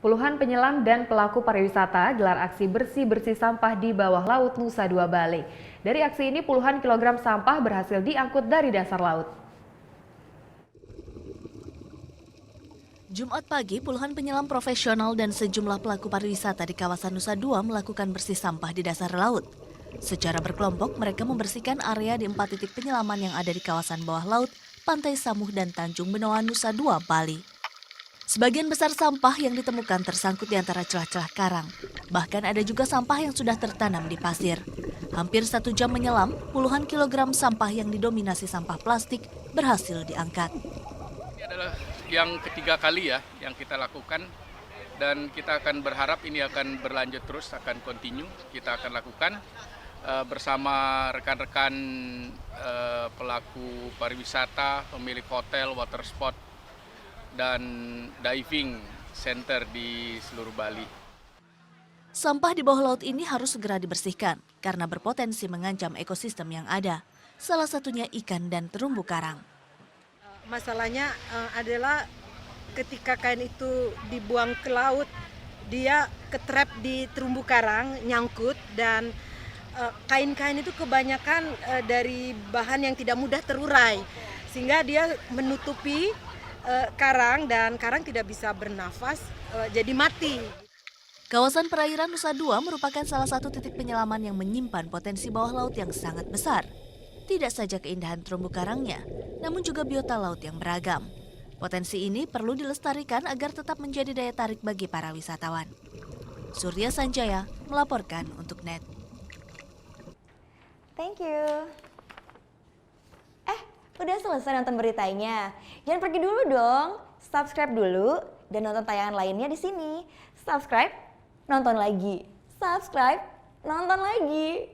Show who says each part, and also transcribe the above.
Speaker 1: Puluhan penyelam dan pelaku pariwisata gelar aksi bersih-bersih sampah di bawah laut Nusa Dua Bali. Dari aksi ini puluhan kilogram sampah berhasil diangkut dari dasar laut.
Speaker 2: Jumat pagi, puluhan penyelam profesional dan sejumlah pelaku pariwisata di kawasan Nusa Dua melakukan bersih sampah di dasar laut. Secara berkelompok, mereka membersihkan area di 4 titik penyelaman yang ada di kawasan bawah laut, Pantai Samuh dan Tanjung Benoa, Nusa Dua, Bali. Sebagian besar sampah yang ditemukan tersangkut di antara celah-celah karang. Bahkan ada juga sampah yang sudah tertanam di pasir. Hampir 1 jam menyelam, puluhan kilogram sampah yang didominasi sampah plastik berhasil diangkat.
Speaker 3: Ini adalah yang ketiga kali ya yang kita lakukan, dan kita akan berharap ini akan berlanjut terus, akan continue. Kita akan lakukan bersama rekan-rekan pelaku pariwisata, pemilik hotel, water spot, dan diving center di seluruh Bali.
Speaker 2: Sampah di bawah laut ini harus segera dibersihkan karena berpotensi mengancam ekosistem yang ada, salah satunya ikan dan terumbu karang.
Speaker 4: Masalahnya adalah ketika kain itu dibuang ke laut, dia ketrap di terumbu karang, nyangkut, dan kain-kain itu kebanyakan dari bahan yang tidak mudah terurai, sehingga dia menutupi karang dan karang tidak bisa bernafas, jadi mati.
Speaker 2: Kawasan perairan Nusa Dua merupakan salah satu titik penyelaman yang menyimpan potensi bawah laut yang sangat besar. Tidak saja keindahan terumbu karangnya, namun juga biota laut yang beragam. Potensi ini perlu dilestarikan agar tetap menjadi daya tarik bagi para wisatawan. Surya Sanjaya melaporkan untuk NET.
Speaker 5: Thank you. Udah selesai nonton beritanya? Jangan pergi dulu dong. Subscribe dulu dan nonton tayangan lainnya di sini. Subscribe, nonton lagi. Subscribe, nonton lagi.